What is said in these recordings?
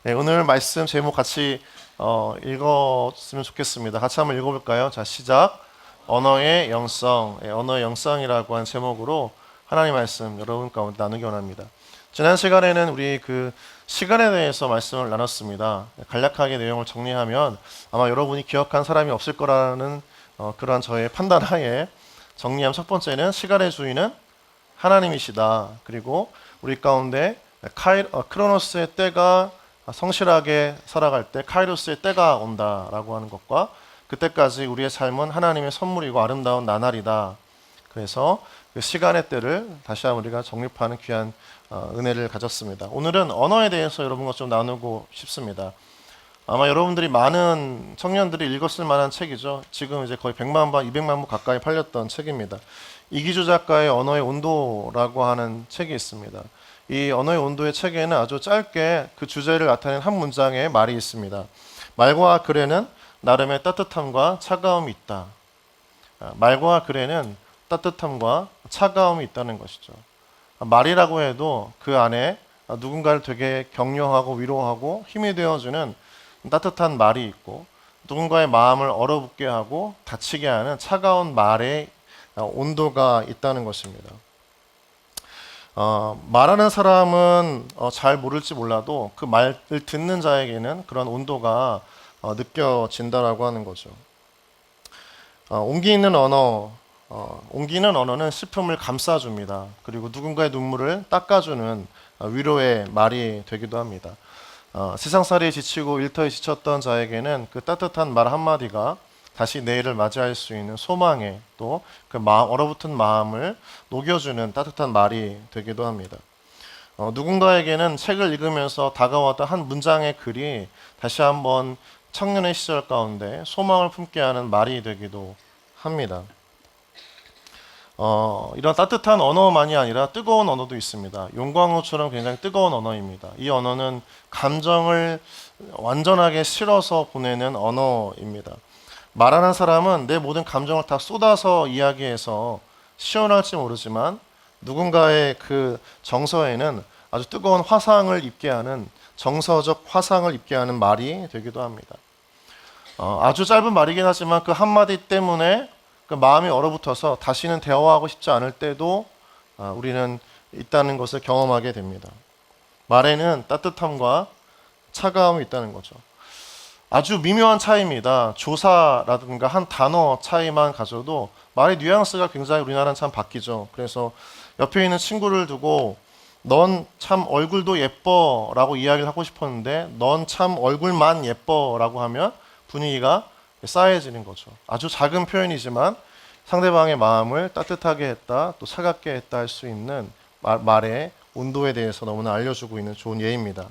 네, 오늘 말씀 제목 같이 읽었으면 좋겠습니다. 같이 한번 읽어볼까요? 자, 시작. 언어의 영성, 언어의 영성이라고 한 제목으로 하나님 말씀 여러분 가운데 나누기 원합니다. 지난 시간에는 우리 그 시간에 대해서 말씀을 나눴습니다. 간략하게 내용을 정리하면 아마 여러분이 기억한 사람이 없을 거라는 그러한 저의 판단하에 정리한 첫 번째는 시간의 주인은 하나님이시다. 그리고 우리 가운데 크로노스의 때가 성실하게 살아갈 때 카이로스의 때가 온다라고 하는 것과 그때까지 우리의 삶은 하나님의 선물이고 아름다운 나날이다. 그래서 그 시간의 때를 다시 한번 우리가 정립하는 귀한 은혜를 가졌습니다. 오늘은 언어에 대해서 여러분과 좀 나누고 싶습니다. 아마 여러분들이 많은 청년들이 읽었을 만한 책이죠. 지금 이제 거의 100만 부, 200만 부 가까이 팔렸던 책입니다. 이기주 작가의 언어의 온도라고 하는 책이 있습니다. 이 언어의 온도의 책에는 아주 짧게 그 주제를 나타낸 한 문장의 말이 있습니다. 말과 글에는 나름의 따뜻함과 차가움이 있다. 말과 글에는 따뜻함과 차가움이 있다는 것이죠. 말이라고 해도 그 안에 누군가를 되게 격려하고 위로하고 힘이 되어주는 따뜻한 말이 있고 누군가의 마음을 얼어붙게 하고 다치게 하는 차가운 말의 온도가 있다는 것입니다. 말하는 사람은 잘 모를지 몰라도 그 말을 듣는 자에게는 그런 온도가 느껴진다라고 하는 거죠. 온기 있는 언어, 온기 있는 언어는 슬픔을 감싸줍니다. 그리고 누군가의 눈물을 닦아주는 위로의 말이 되기도 합니다. 세상살이에 지치고 일터에 지쳤던 자에게는 그 따뜻한 말 한마디가 다시 내일을 맞이할 수 있는 소망에 또 그 얼어붙은 마음을 녹여주는 따뜻한 말이 되기도 합니다. 누군가에게는 책을 읽으면서 다가왔던 한 문장의 글이 다시 한번 청년의 시절 가운데 소망을 품게 하는 말이 되기도 합니다. 이런 따뜻한 언어만이 아니라 뜨거운 언어도 있습니다. 용광로처럼 굉장히 뜨거운 언어입니다. 이 언어는 감정을 완전하게 실어서 보내는 언어입니다. 말하는 사람은 내 모든 감정을 다 쏟아서 이야기해서 시원할지 모르지만 누군가의 그 정서에는 아주 뜨거운 화상을 입게 하는 정서적 화상을 입게 하는 말이 되기도 합니다. 아주 짧은 말이긴 하지만 그 한마디 때문에 그 마음이 얼어붙어서 다시는 대화하고 싶지 않을 때도 우리는 있다는 것을 경험하게 됩니다. 말에는 따뜻함과 차가움이 있다는 거죠. 아주 미묘한 차이입니다. 조사라든가 한 단어 차이만 가져도 말의 뉘앙스가 굉장히 우리나라는 참 바뀌죠. 그래서 옆에 있는 친구를 두고 넌 참 얼굴도 예뻐 라고 이야기를 하고 싶었는데 넌 참 얼굴만 예뻐 라고 하면 분위기가 싸해지는 거죠. 아주 작은 표현이지만 상대방의 마음을 따뜻하게 했다 또 차갑게 했다 할 수 있는 말의 온도에 대해서 너무나 알려주고 있는 좋은 예입니다.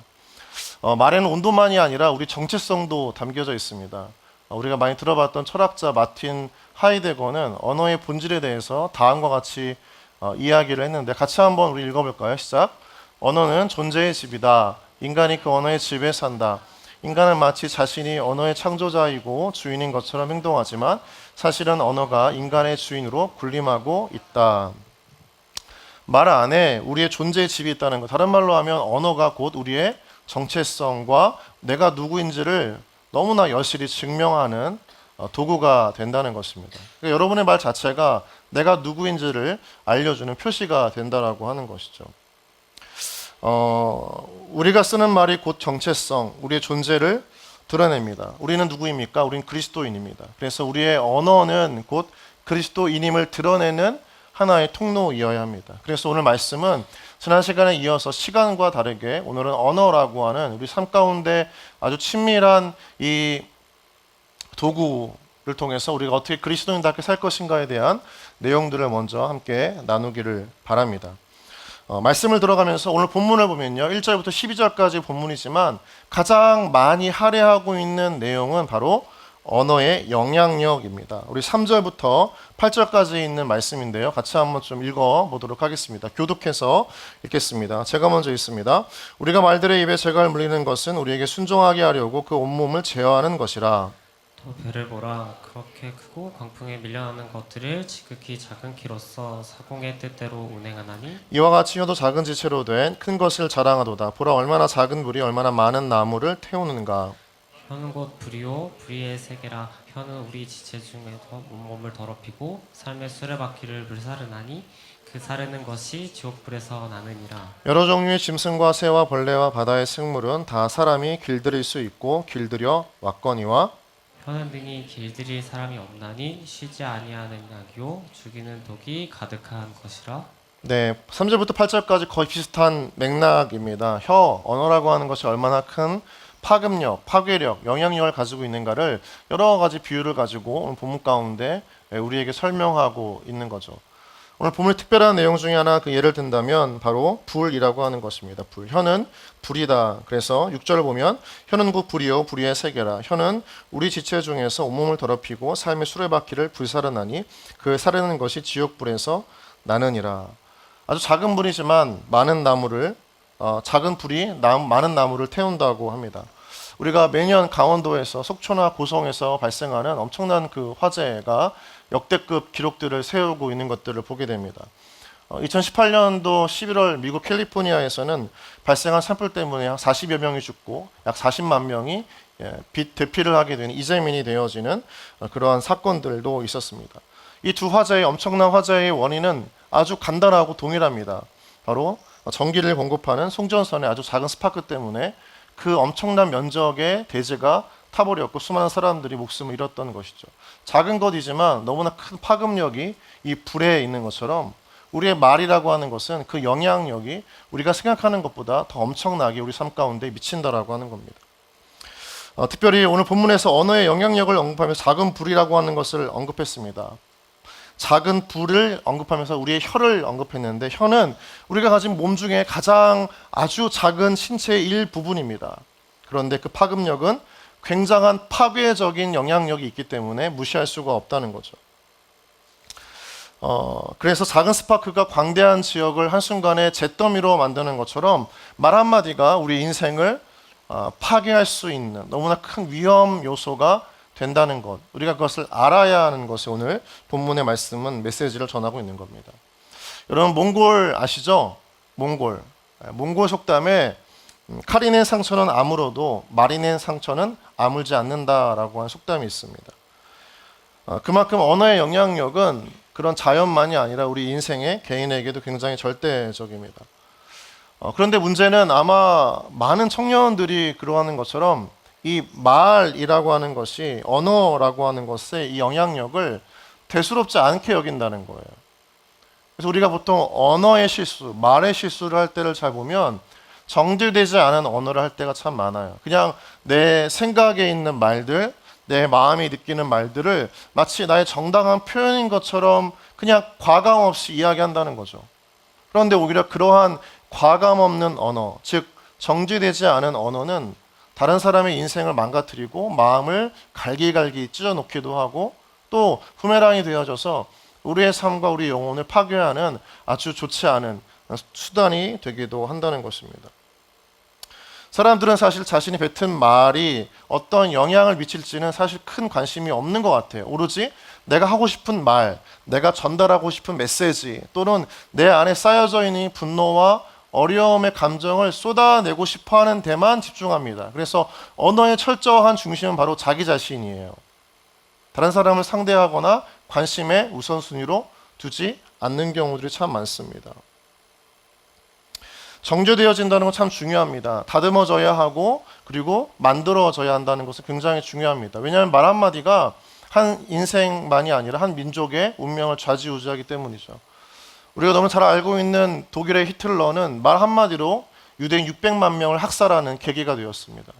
말에는 온도만이 아니라 우리 정체성도 담겨져 있습니다. 우리가 많이 들어봤던 철학자 마틴 하이데거는 언어의 본질에 대해서 다음과 같이 이야기를 했는데 같이 한번 우리 읽어볼까요? 시작. 언어는 존재의 집이다. 인간이 그 언어의 집에 산다. 인간은 마치 자신이 언어의 창조자이고 주인인 것처럼 행동하지만 사실은 언어가 인간의 주인으로 군림하고 있다. 말 안에 우리의 존재의 집이 있다는 것. 다른 말로 하면 언어가 곧 우리의 정체성과 내가 누구인지를 너무나 여실히 증명하는 도구가 된다는 것입니다. 그러니까 여러분의 말 자체가 내가 누구인지를 알려주는 표시가 된다라고 하는 것이죠. 우리가 쓰는 말이 곧 정체성, 우리의 존재를 드러냅니다. 우리는 누구입니까? 우리는 그리스도인입니다. 그래서 우리의 언어는 곧 그리스도인임을 드러내는 하나의 통로이어야 합니다. 그래서 오늘 말씀은 지난 시간에 이어서 시간과 다르게 오늘은 언어라고 하는 우리 삶 가운데 아주 친밀한 이 도구를 통해서 우리가 어떻게 그리스도인답게 살 것인가에 대한 내용들을 먼저 함께 나누기를 바랍니다. 말씀을 들어가면서 오늘 본문을 보면요. 1절부터 12절까지 본문이지만 가장 많이 할애하고 있는 내용은 바로 언어의 영향력입니다. 우리 3절부터 8절까지 있는 말씀인데요. 같이 한번 좀 읽어보도록 하겠습니다. 교독해서 읽겠습니다. 제가 먼저 읽습니다. 우리가 말들의 입에 재갈 물리는 것은 우리에게 순종하게 하려고 그 온몸을 제어하는 것이라. 또 배를 보라. 그렇게 크고 광풍에 밀려나는 것들을 지극히 작은 키로서 사공의 뜻대로 운행하나니 이와 같이 혀도 작은 지체로 된 큰 것을 자랑하도다. 보라 얼마나 작은 불이 얼마나 많은 나무를 태우는가. 혀는 곧 불이요 불의의 세계라. 혀는 우리 지체 중에서 온몸을 더럽히고 삶의 수레바퀴를 불사르나니 그 사르는 것이 지옥불에서 나느니라. 여러 종류의 짐승과 새와 벌레와 바다의 생물은 다 사람이 길들일 수 있고 길들여 왔거니와 혀는 등이 길들일 사람이 없나니 쉬지 아니하는 약이요 죽이는 독이 가득한 것이라. 네, 3절부터 8절까지 거의 비슷한 맥락입니다. 혀, 언어라고 하는 것이 얼마나 큰 파급력, 파괴력, 영향력을 가지고 있는가를 여러 가지 비유를 가지고 오늘 본문 가운데 우리에게 설명하고 있는 거죠. 오늘 본문의 특별한 내용 중에 하나 그 예를 든다면 바로 불이라고 하는 것입니다. 불. 혀는 불이다. 그래서 6절을 보면 혀는 곧 불이요 불의의 세계라. 혀는 우리 지체 중에서 온몸을 더럽히고 삶의 수레바퀴를 불사르나니 그 사르는 것이 지옥불에서 나느니라. 아주 작은 불이지만 많은 나무를 작은 불이 많은 나무를 태운다고 합니다. 우리가 매년 강원도에서 속초나 고성에서 발생하는 엄청난 그 화재가 역대급 기록들을 세우고 있는 것들을 보게 됩니다. 2018년도 11월 미국 캘리포니아에서는 발생한 산불 때문에 약 40여 명이 죽고 약 40만 명이 대피를 하게 되는 이재민이 되어지는 그러한 사건들도 있었습니다. 이 두 화재의 엄청난 화재의 원인은 아주 간단하고 동일합니다. 바로 전기를 공급하는 송전선의 아주 작은 스파크 때문에 그 엄청난 면적의 대지가 타버렸고 수많은 사람들이 목숨을 잃었던 것이죠. 작은 것이지만 너무나 큰 파급력이 이 불에 있는 것처럼 우리의 말이라고 하는 것은 그 영향력이 우리가 생각하는 것보다 더 엄청나게 우리 삶 가운데 미친다라고 하는 겁니다. 특별히 오늘 본문에서 언어의 영향력을 언급하면서 작은 불이라고 하는 것을 언급했습니다. 작은 불을 언급하면서 우리의 혀를 언급했는데 혀는 우리가 가진 몸 중에 가장 아주 작은 신체의 일부분입니다. 그런데 그 파급력은 굉장한 파괴적인 영향력이 있기 때문에 무시할 수가 없다는 거죠. 그래서 작은 스파크가 광대한 지역을 한순간에 잿더미로 만드는 것처럼 말 한마디가 우리 인생을 파괴할 수 있는 너무나 큰 위험 요소가 된다는 것, 우리가 그것을 알아야 하는 것이 오늘 본문의 말씀은 메시지를 전하고 있는 겁니다. 여러분 몽골 아시죠? 몽골 속담에 칼이 낸 상처는 아물어도 말이 낸 상처는 아물지 않는다라고 하는 속담이 있습니다. 그만큼 언어의 영향력은 그런 자연만이 아니라 우리 인생의 개인에게도 굉장히 절대적입니다. 그런데 문제는 아마 많은 청년들이 그러하는 것처럼 이 말이라고 하는 것이 언어라고 하는 것의 이 영향력을 대수롭지 않게 여긴다는 거예요. 그래서 우리가 보통 언어의 실수, 말의 실수를 할 때를 잘 보면 정제되지 않은 언어를 할 때가 참 많아요. 그냥 내 생각에 있는 말들, 내 마음이 느끼는 말들을 마치 나의 정당한 표현인 것처럼 그냥 과감 없이 이야기한다는 거죠. 그런데 오히려 그러한 과감 없는 언어, 즉 정제되지 않은 언어는 다른 사람의 인생을 망가뜨리고 마음을 갈기갈기 찢어놓기도 하고 또 부메랑이 되어져서 우리의 삶과 우리 영혼을 파괴하는 아주 좋지 않은 수단이 되기도 한다는 것입니다. 사람들은 사실 자신이 뱉은 말이 어떤 영향을 미칠지는 사실 큰 관심이 없는 것 같아요. 오로지 내가 하고 싶은 말, 내가 전달하고 싶은 메시지 또는 내 안에 쌓여져 있는 분노와 어려움의 감정을 쏟아내고 싶어하는 데만 집중합니다. 그래서 언어의 철저한 중심은 바로 자기 자신이에요. 다른 사람을 상대하거나 관심의 우선순위로 두지 않는 경우들이 참 많습니다. 정제되어진다는 건 참 중요합니다. 다듬어져야 하고 그리고 만들어져야 한다는 것은 굉장히 중요합니다. 왜냐하면 말 한마디가 한 인생만이 아니라 한 민족의 운명을 좌지우지하기 때문이죠. 우리가 너무 잘 알고 있는 독일의 히틀러는 말 한마디로 유대인 600만 명을 학살하는 계기가 되었습니다.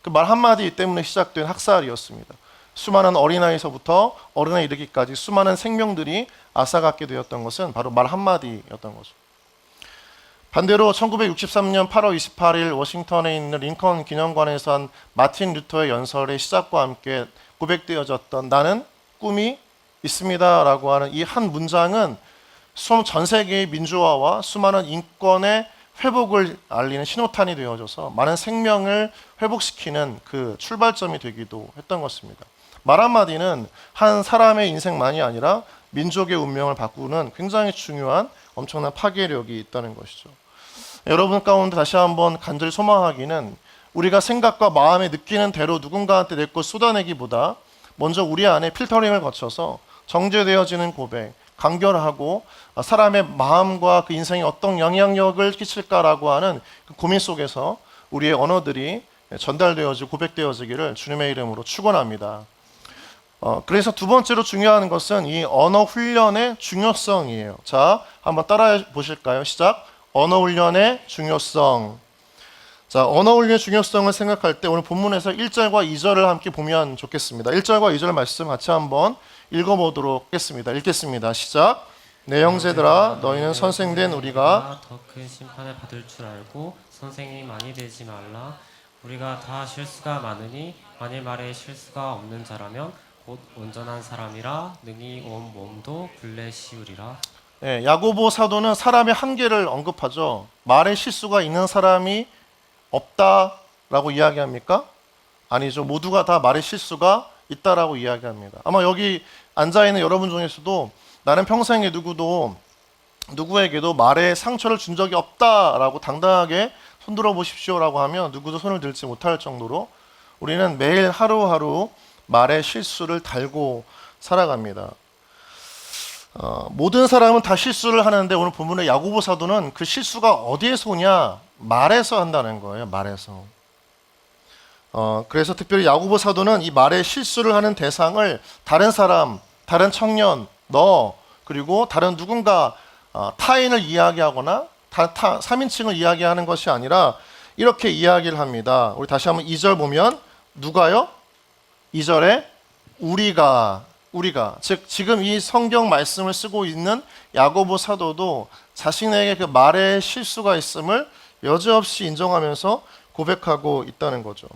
그 말 한마디 때문에 시작된 학살이었습니다. 수많은 어린아이서부터 어른에 이르기까지 수많은 생명들이 앗아갔게 되었던 것은 바로 말 한마디였던 거죠. 반대로 1963년 8월 28일 워싱턴에 있는 링컨 기념관에서 한 마틴 루터의 연설의 시작과 함께 고백되어졌던 나는 꿈이 있습니다 라고 하는 이 한 문장은 전 세계의 민주화와 수많은 인권의 회복을 알리는 신호탄이 되어져서 많은 생명을 회복시키는 그 출발점이 되기도 했던 것입니다. 말 한마디는 한 사람의 인생만이 아니라 민족의 운명을 바꾸는 굉장히 중요한 엄청난 파괴력이 있다는 것이죠. 여러분 가운데 다시 한번 간절히 소망하기는 우리가 생각과 마음에 느끼는 대로 누군가한테 내 것 쏟아내기보다 먼저 우리 안에 필터링을 거쳐서 정제되어지는 고백, 간결하고 사람의 마음과 그 인생에 어떤 영향력을 끼칠까라고 하는 그 고민 속에서 우리의 언어들이 전달되어지고 고백되어지기를 주님의 이름으로 축원합니다. 그래서 두 번째로 중요한 것은 이 언어 훈련의 중요성이에요. 자, 한번 따라해 보실까요? 시작. 언어 훈련의 중요성. 자, 언어 훈련의 중요성을 생각할 때 오늘 본문에서 1절과 2절을 함께 보면 좋겠습니다. 1절과 2절 말씀 같이 한번 읽어보도록 하겠습니다. 읽겠습니다. 시작. 내 형제들아 너희는 선생된 우리가 더 큰 심판을 받을 줄 알고 선생이 많이 되지 말라. 우리가 다 실수가 많으니 만일 말에 실수가 없는 자라면 곧 온전한 사람이라 능히 온 몸도 굴레 씌우리라. 예, 야고보 사도는 사람의 한계를 언급하죠. 말에 실수가 있는 사람이 없다라고 이야기합니까? 아니죠. 모두가 다 말에 실수가 있다라고 이야기합니다. 아마 여기 앉아있는 여러분 중에서도 나는 평생에 누구에게도 말에 상처를 준 적이 없다라고 당당하게 손들어 보십시오라고 하면 누구도 손을 들지 못할 정도로 우리는 매일 하루하루 말에 실수를 달고 살아갑니다. 모든 사람은 다 실수를 하는데 오늘 본문의 야고보 사도는 그 실수가 어디에서 오냐? 말에서 한다는 거예요. 말에서. 그래서 특별히 야고보 사도는 이 말에 실수를 하는 대상을 다른 사람, 다른 청년, 너 그리고 다른 누군가 타인을 이야기하거나 3인칭을 이야기하는 것이 아니라 이렇게 이야기를 합니다. 우리 다시 한번 2절 보면 누가요? 2절에 우리가 즉 지금 이 성경 말씀을 쓰고 있는 야고보 사도도 자신에게 그 말에 실수가 있음을 여지없이 인정하면서 고백하고 있다는 거죠.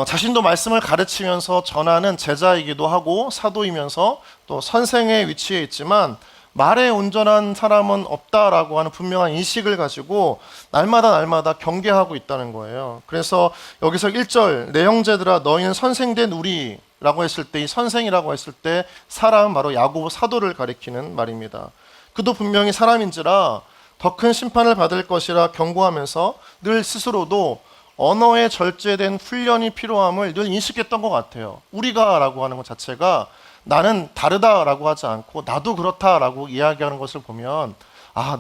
자신도 말씀을 가르치면서 전하는 제자이기도 하고 사도이면서 또 선생의 위치에 있지만 말에 온전한 사람은 없다라고 하는 분명한 인식을 가지고 날마다 경계하고 있다는 거예요. 그래서 여기서 1절 내 형제들아 너희는 선생된 우리라고 했을 때 이 선생이라고 했을 때 사람은 바로 야고보 사도를 가리키는 말입니다. 그도 분명히 사람인지라 더 큰 심판을 받을 것이라 경고하면서 늘 스스로도 언어에 절제된 훈련이 필요함을 늘 인식했던 것 같아요. 우리가라고 하는 것 자체가 나는 다르다라고 하지 않고 나도 그렇다라고 이야기하는 것을 보면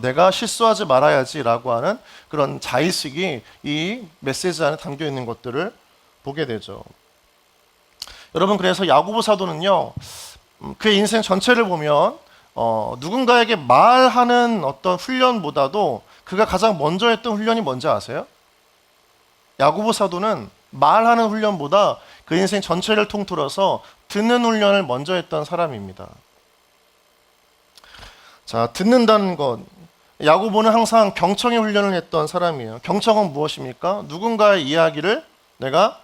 내가 실수하지 말아야지라고 하는 그런 자의식이 이 메시지 안에 담겨 있는 것들을 보게 되죠. 여러분 그래서 야고보 사도는요 그의 인생 전체를 보면 누군가에게 말하는 어떤 훈련보다도 그가 가장 먼저 했던 훈련이 뭔지 아세요? 야고보 사도는 말하는 훈련보다 그 인생 전체를 통틀어서 듣는 훈련을 먼저 했던 사람입니다. 자, 듣는다는 것. 야고보는 항상 경청의 훈련을 했던 사람이에요. 경청은 무엇입니까? 누군가의 이야기를 내가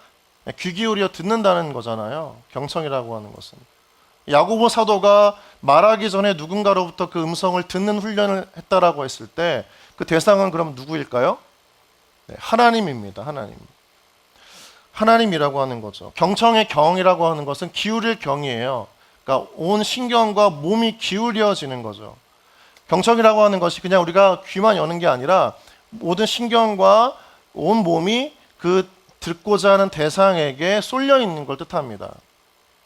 귀 기울여 듣는다는 거잖아요. 경청이라고 하는 것은. 야고보 사도가 말하기 전에 누군가로부터 그 음성을 듣는 훈련을 했다라고 했을 때 그 대상은 그럼 누구일까요? 네, 하나님입니다. 하나님이라고 하는 거죠. 경청의 경이라고 하는 것은 기울일 경이에요. 그러니까 온 신경과 몸이 기울여지는 거죠. 경청이라고 하는 것이 그냥 우리가 귀만 여는 게 아니라 모든 신경과 온 몸이 그 듣고자 하는 대상에게 쏠려 있는 걸 뜻합니다.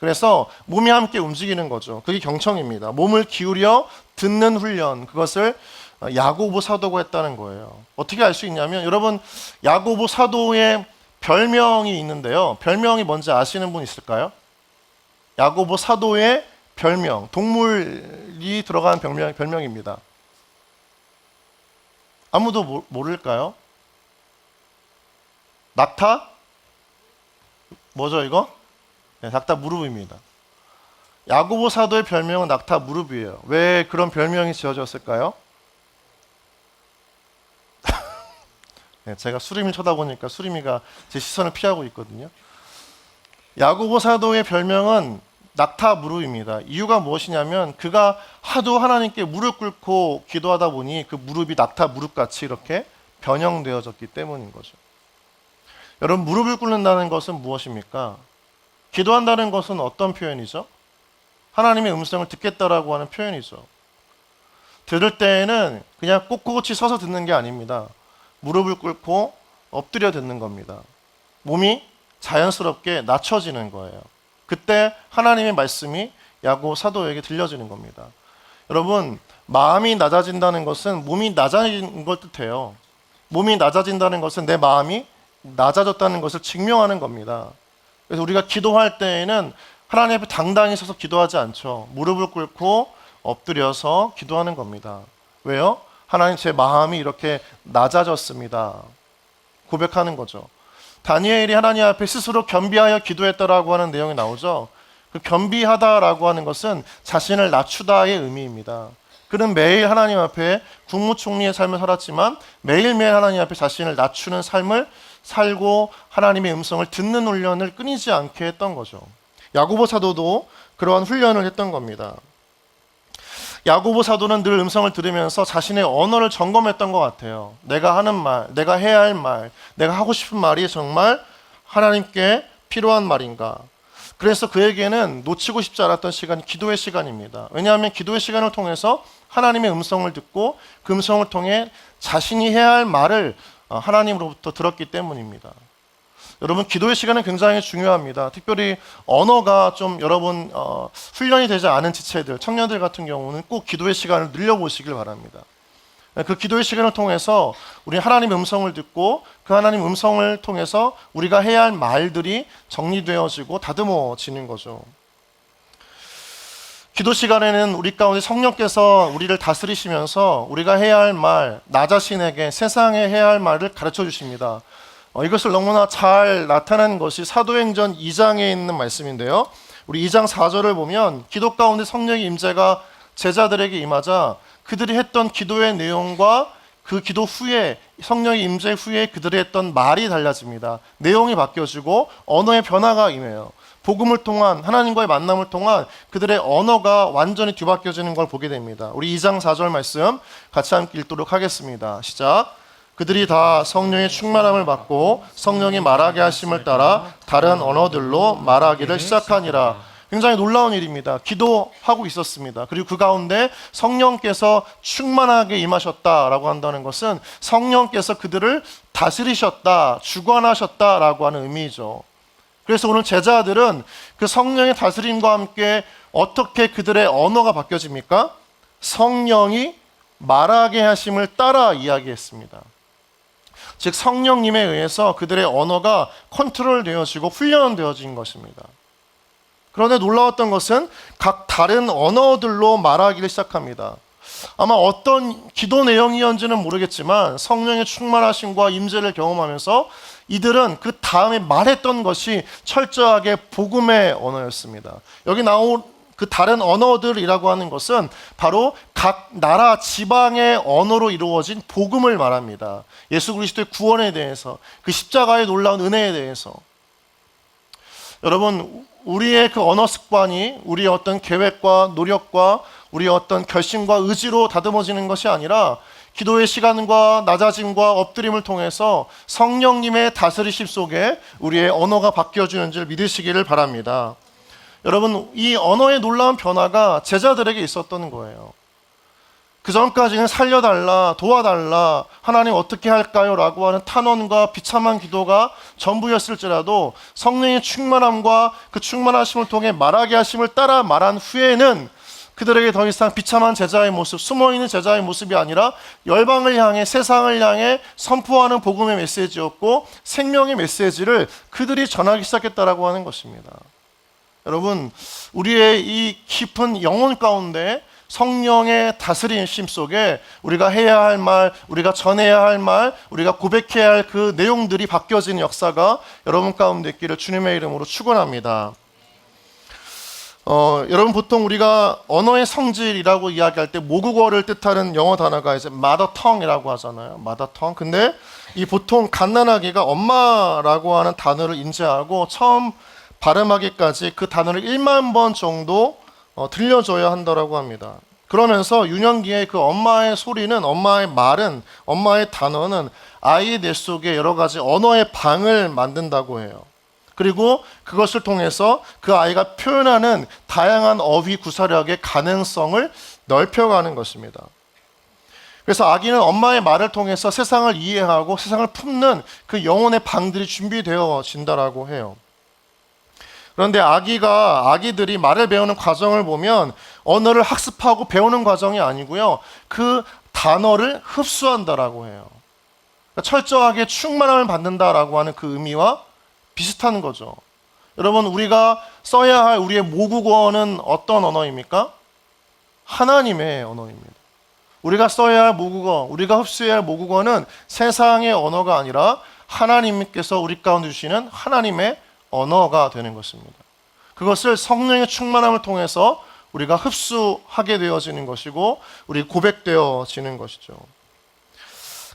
그래서 몸이 함께 움직이는 거죠. 그게 경청입니다. 몸을 기울여 듣는 훈련, 그것을 야고보 사도가 했다는 거예요. 어떻게 알 수 있냐면 여러분 야고보 사도의 별명이 있는데요. 별명이 뭔지 아시는 분 있을까요? 야고보 사도의 별명, 동물이 들어간 별명입니다. 아무도 모를까요? 낙타? 뭐죠 이거? 네, 낙타 무릎입니다. 야고보 사도의 별명은 낙타 무릎이에요. 왜 그런 별명이 지어졌을까요? 네, 제가 수림이를 쳐다보니까 수림이가 제 시선을 피하고 있거든요. 야고보 사도의 별명은 낙타 무릎입니다. 이유가 무엇이냐면 그가 하도 하나님께 무릎 꿇고 기도하다 보니 그 무릎이 낙타 무릎같이 이렇게 변형되어졌기 때문인 거죠. 여러분 무릎을 꿇는다는 것은 무엇입니까? 기도한다는 것은 어떤 표현이죠? 하나님의 음성을 듣겠다라고 하는 표현이죠. 들을 때에는 그냥 꼿꼿이 서서 듣는 게 아닙니다. 무릎을 꿇고 엎드려 듣는 겁니다. 몸이 자연스럽게 낮춰지는 거예요. 그때 하나님의 말씀이 야고 사도에게 들려지는 겁니다. 여러분, 마음이 낮아진다는 것은 몸이 낮아진 걸 뜻해요. 몸이 낮아진다는 것은 내 마음이 낮아졌다는 것을 증명하는 겁니다. 그래서 우리가 기도할 때에는 하나님 앞에 당당히 서서 기도하지 않죠. 무릎을 꿇고 엎드려서 기도하는 겁니다. 왜요? 하나님, 제 마음이 이렇게 낮아졌습니다. 고백하는 거죠. 다니엘이 하나님 앞에 스스로 겸비하여 기도했다라고 하는 내용이 나오죠. 그 겸비하다라고 하는 것은 자신을 낮추다의 의미입니다. 그는 매일 하나님 앞에 국무총리의 삶을 살았지만 매일매일 하나님 앞에 자신을 낮추는 삶을 살고 하나님의 음성을 듣는 훈련을 끊이지 않게 했던 거죠. 야고보 사도도 그러한 훈련을 했던 겁니다. 야고보 사도는 늘 음성을 들으면서 자신의 언어를 점검했던 것 같아요. 내가 하는 말, 내가 해야 할 말, 내가 하고 싶은 말이 정말 하나님께 필요한 말인가. 그래서 그에게는 놓치고 싶지 않았던 시간이 기도의 시간입니다. 왜냐하면 기도의 시간을 통해서 하나님의 음성을 듣고 그 음성을 통해 자신이 해야 할 말을 하나님으로부터 들었기 때문입니다. 여러분, 기도의 시간은 굉장히 중요합니다. 특별히 언어가 좀 여러분 훈련이 되지 않은 지체들, 청년들 같은 경우는 꼭 기도의 시간을 늘려보시길 바랍니다. 그 기도의 시간을 통해서 우리 하나님의 음성을 듣고 그 하나님 음성을 통해서 우리가 해야 할 말들이 정리되어지고 다듬어지는 거죠. 기도 시간에는 우리 가운데 성령께서 우리를 다스리시면서 우리가 해야 할 말, 나 자신에게 세상에 해야 할 말을 가르쳐 주십니다. 이것을 너무나 잘 나타낸 것이 사도행전 2장에 있는 말씀인데요. 우리 2장 4절을 보면 기도 가운데 성령의 임재가 제자들에게 임하자 그들이 했던 기도의 내용과 그 기도 후에 성령의 임재 후에 그들이 했던 말이 달라집니다. 내용이 바뀌어지고 언어의 변화가 임해요. 복음을 통한 하나님과의 만남을 통한 그들의 언어가 완전히 뒤바뀌어지는 걸 보게 됩니다. 우리 2장 4절 말씀 같이 함께 읽도록 하겠습니다. 시작. 그들이 다 성령의 충만함을 받고 성령이 말하게 하심을 따라 다른 언어들로 말하기를 시작하니라. 굉장히 놀라운 일입니다. 기도하고 있었습니다. 그리고 그 가운데 성령께서 충만하게 임하셨다라고 한다는 것은 성령께서 그들을 다스리셨다, 주관하셨다라고 하는 의미죠. 그래서 오늘 제자들은 그 성령의 다스림과 함께 어떻게 그들의 언어가 바뀌어집니까? 성령이 말하게 하심을 따라 이야기했습니다. 즉 성령님에 의해서 그들의 언어가 컨트롤되어지고 훈련되어진 것입니다. 그런데 놀라웠던 것은 각 다른 언어들로 말하기를 시작합니다. 아마 어떤 기도 내용이었는지는 모르겠지만 성령의 충만하심과 임재를 경험하면서 이들은 그 다음에 말했던 것이 철저하게 복음의 언어였습니다. 여기 나온 그 다른 언어들이라고 하는 것은 바로 각 나라 지방의 언어로 이루어진 복음을 말합니다. 예수 그리스도의 구원에 대해서, 그 십자가의 놀라운 은혜에 대해서. 여러분, 우리의 그 언어 습관이 우리의 어떤 계획과 노력과 우리의 어떤 결심과 의지로 다듬어지는 것이 아니라 기도의 시간과 낮아짐과 엎드림을 통해서 성령님의 다스리심 속에 우리의 언어가 바뀌어지는 줄 믿으시기를 바랍니다. 여러분, 이 언어의 놀라운 변화가 제자들에게 있었던 거예요. 그 전까지는 살려달라, 도와달라, 하나님 어떻게 할까요? 라고 하는 탄원과 비참한 기도가 전부였을지라도 성령의 충만함과 그 충만하심을 통해 말하게 하심을 따라 말한 후에는 그들에게 더 이상 비참한 제자의 모습, 숨어있는 제자의 모습이 아니라 열방을 향해, 세상을 향해 선포하는 복음의 메시지였고 생명의 메시지를 그들이 전하기 시작했다라고 하는 것입니다. 여러분, 우리의 이 깊은 영혼 가운데 성령의 다스림심 속에 우리가 해야 할 말, 우리가 전해야 할 말, 우리가 고백해야 할 그 내용들이 바뀌어지는 역사가 여러분 가운데 있기를 주님의 이름으로 축원합니다. 여러분, 보통 우리가 언어의 성질이라고 이야기할 때 모국어를 뜻하는 영어 단어가 이제 mother tongue이라고 하잖아요. mother tongue. 근데 이 보통 갓난아기가 엄마라고 하는 단어를 인지하고 처음 발음하기까지 그 단어를 1만 번 정도 들려줘야 한다라고 합니다. 그러면서 유년기에 그 엄마의 소리는, 엄마의 말은, 엄마의 단어는 아이의 뇌 속에 여러 가지 언어의 방을 만든다고 해요. 그리고 그것을 통해서 그 아이가 표현하는 다양한 어휘 구사력의 가능성을 넓혀가는 것입니다. 그래서 아기는 엄마의 말을 통해서 세상을 이해하고 세상을 품는 그 영혼의 방들이 준비되어진다라고 해요. 그런데 아기들이 말을 배우는 과정을 보면 언어를 학습하고 배우는 과정이 아니고요. 그 단어를 흡수한다라고 해요. 그러니까 철저하게 충만함을 받는다라고 하는 그 의미와 비슷한 거죠. 여러분, 우리가 써야 할 우리의 모국어는 어떤 언어입니까? 하나님의 언어입니다. 우리가 써야 할 모국어, 우리가 흡수해야 할 모국어는 세상의 언어가 아니라 하나님께서 우리 가운데 주시는 하나님의 언어가 되는 것입니다. 그것을 성령의 충만함을 통해서 우리가 흡수하게 되어지는 것이고 우리 고백되어지는 것이죠.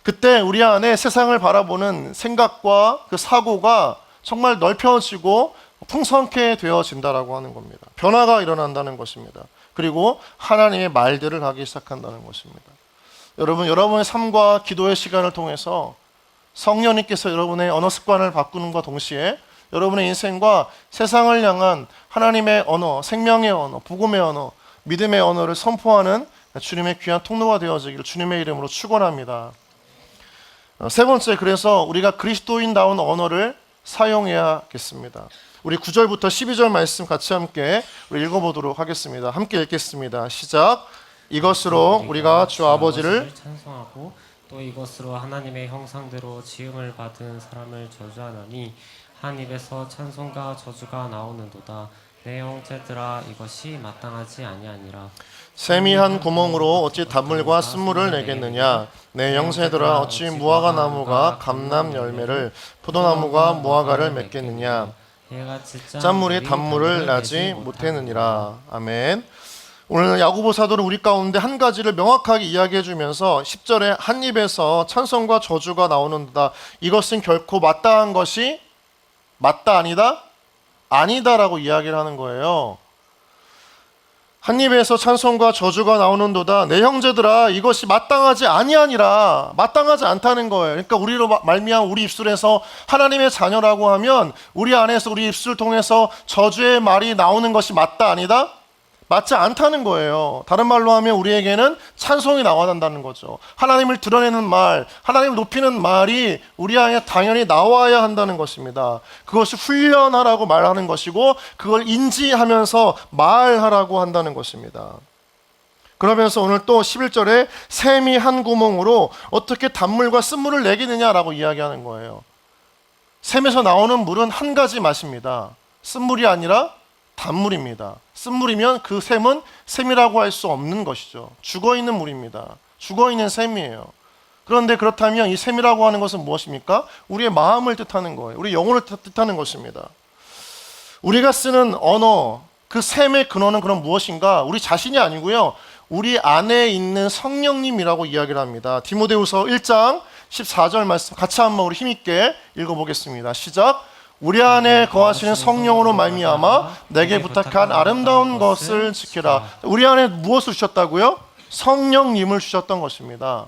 그때 우리 안에 세상을 바라보는 생각과 그 사고가 정말 넓혀지고 풍성케 되어진다라고 하는 겁니다. 변화가 일어난다는 것입니다. 그리고 하나님의 말들을 하기 시작한다는 것입니다. 여러분, 여러분의 삶과 기도의 시간을 통해서 성령님께서 여러분의 언어 습관을 바꾸는과 동시에 여러분의 인생과 세상을 향한 하나님의 언어, 생명의 언어, 복음의 언어, 믿음의 언어를 선포하는 주님의 귀한 통로가 되어지기를 주님의 이름으로 축원합니다. 세 번째, 그래서 우리가 그리스도인다운 언어를 사용해야겠습니다. 우리 9절부터 12절 말씀 같이 함께 우리 읽어보도록 하겠습니다. 함께 읽겠습니다. 시작. 이것으로 우리가 주 아버지를 찬송하고 또 이것으로 하나님의 형상대로 지음을 받은 사람을 저주하나니 한 입에서 찬송과 저주가 나오는도다. 내 형제들아, 이것이 마땅하지 아니하니라. 샘이 한 구멍으로 어찌 단물과 쓴물을 내겠느냐. 내 형제들아, 어찌 무화과 나무가 감람 열매를, 포도나무가 무화과를 맺겠느냐. 짠물이 단물을 나지 못했느니라. 아멘. 오늘 야고보 사도는 우리 가운데 한 가지를 명확하게 이야기해 주면서 10절에 한 입에서 찬송과 저주가 나오는도다. 이것은 결코 마땅한 것이 맞다 아니다? 아니다라고 이야기를 하는 거예요. 한 입에서 찬송과 저주가 나오는도다. 내 형제들아, 이것이 마땅하지 아니하니라. 마땅하지 않다는 거예요. 그러니까 우리로 말미암아 우리 입술에서 하나님의 자녀라고 하면 우리 안에서 우리 입술을 통해서 저주의 말이 나오는 것이 맞다 아니다? 맞지 않다는 거예요. 다른 말로 하면 우리에게는 찬송이 나와야 한다는 거죠. 하나님을 드러내는 말, 하나님을 높이는 말이 우리 안에 당연히 나와야 한다는 것입니다. 그것을 훈련하라고 말하는 것이고 그걸 인지하면서 말하라고 한다는 것입니다. 그러면서 오늘 또 11절에 샘이 한 구멍으로 어떻게 단물과 쓴물을 내기느냐라고 이야기하는 거예요. 샘에서 나오는 물은 한 가지 맛입니다. 쓴물이 아니라 단물입니다. 쓴물이면 그 샘은 샘이라고 할 수 없는 것이죠. 죽어있는 물입니다. 죽어있는 샘이에요. 그런데 그렇다면 이 샘이라고 하는 것은 무엇입니까? 우리의 마음을 뜻하는 거예요. 우리 영혼을 뜻하는 것입니다. 우리가 쓰는 언어, 그 샘의 근원은 그럼 무엇인가? 우리 자신이 아니고요. 우리 안에 있는 성령님이라고 이야기를 합니다. 디모데후서 1장 14절 말씀 같이 한번 우리 힘있게 읽어보겠습니다. 시작. 우리 안에 거하시는 성령으로 말미암아 내게 부탁한 아름다운 것을 지키라. 우리 안에 무엇을 주셨다고요? 성령님을 주셨던 것입니다.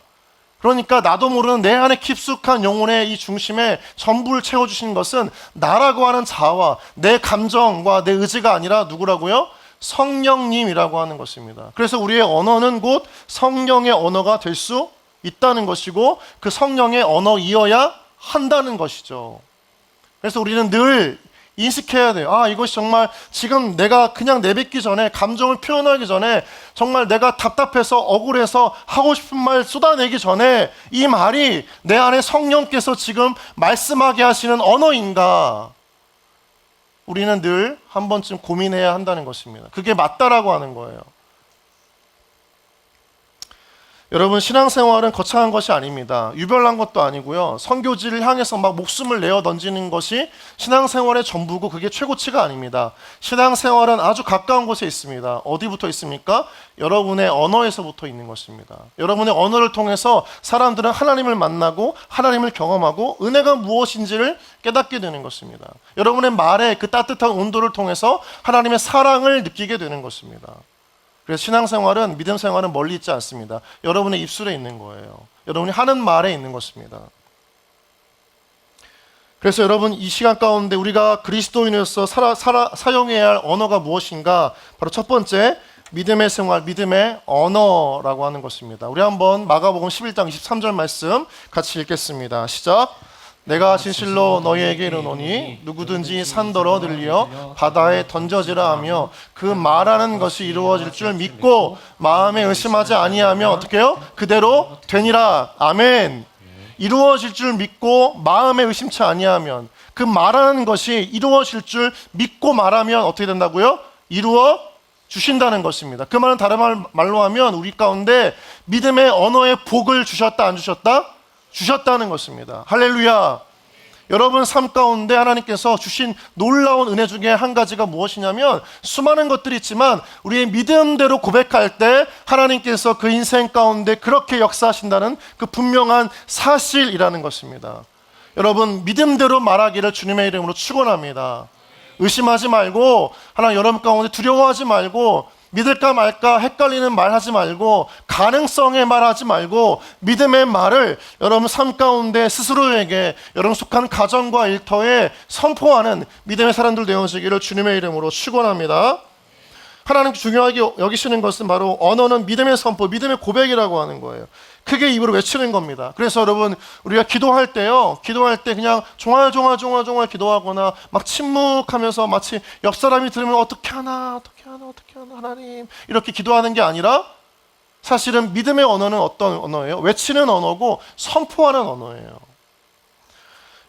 그러니까 나도 모르는 내 안에 깊숙한 영혼의 이 중심에 전부를 채워주신 것은 나라고 하는 자와 내 감정과 내 의지가 아니라 누구라고요? 성령님이라고 하는 것입니다. 그래서 우리의 언어는 곧 성령의 언어가 될 수 있다는 것이고 그 성령의 언어이어야 한다는 것이죠. 그래서 우리는 늘 인식해야 돼요. 아, 이것이 정말 지금 내가 그냥 내뱉기 전에, 감정을 표현하기 전에, 정말 내가 답답해서 억울해서 하고 싶은 말 쏟아내기 전에 이 말이 내 안에 성령께서 지금 말씀하게 하시는 언어인가? 우리는 늘 한 번쯤 고민해야 한다는 것입니다. 그게 맞다라고 하는 거예요. 여러분, 신앙생활은 거창한 것이 아닙니다. 유별난 것도 아니고요. 선교지를 향해서 막 목숨을 내어 던지는 것이 신앙생활의 전부고 그게 최고치가 아닙니다. 신앙생활은 아주 가까운 곳에 있습니다. 어디부터 있습니까? 여러분의 언어에서부터 있는 것입니다. 여러분의 언어를 통해서 사람들은 하나님을 만나고 하나님을 경험하고 은혜가 무엇인지를 깨닫게 되는 것입니다. 여러분의 말에 그 따뜻한 온도를 통해서 하나님의 사랑을 느끼게 되는 것입니다. 그래서 신앙생활은, 믿음생활은 멀리 있지 않습니다. 여러분의 입술에 있는 거예요. 여러분이 하는 말에 있는 것입니다. 그래서 여러분 이 시간 가운데 우리가 그리스도인으로서 사용해야 할 언어가 무엇인가? 바로 첫 번째 믿음의 생활, 믿음의 언어라고 하는 것입니다. 우리 한번 마가복음 11장 23절 말씀 같이 읽겠습니다. 시작. 내가 진실로 너희에게 이르노니 누구든지 산더러 들려 바다에 던져지라 하며 그 말하는 것이 이루어질 줄 믿고 마음에 의심하지 아니하며 어떻게 해요? 그대로 되니라. 아멘. 이루어질 줄 믿고 마음에 의심치 아니하면, 그 말하는 것이 이루어질 줄 믿고 말하면 어떻게 된다고요? 이루어 주신다는 것입니다. 그 말은 다른 말로 하면 우리 가운데 믿음의 언어의 복을 주셨다 안 주셨다? 주셨다는 것입니다. 할렐루야. 여러분 삶 가운데 하나님께서 주신 놀라운 은혜 중에 한 가지가 무엇이냐면, 수많은 것들이 있지만 우리의 믿음대로 고백할 때 하나님께서 그 인생 가운데 그렇게 역사하신다는 그 분명한 사실이라는 것입니다. 여러분 믿음대로 말하기를 주님의 이름으로 축원합니다. 의심하지 말고, 하나님 여러분 가운데 두려워하지 말고, 믿을까 말까 헷갈리는 말 하지 말고, 가능성의 말 하지 말고, 믿음의 말을 여러분 삶 가운데 스스로에게, 여러분 속한 가정과 일터에 선포하는 믿음의 사람들 되어지기를 주님의 이름으로 축원합니다. 하나님 중요하게 여기시는 것은 바로 언어는 믿음의 선포, 믿음의 고백이라고 하는 거예요. 크게 입으로 외치는 겁니다. 그래서 여러분 우리가 기도할 때요, 기도할 때 그냥 종알종알 기도하거나 막 침묵하면서 마치 옆 사람이 들으면 어떻게 하나 하나님 이렇게 기도하는 게 아니라, 사실은 믿음의 언어는 어떤 언어예요? 외치는 언어고 선포하는 언어예요.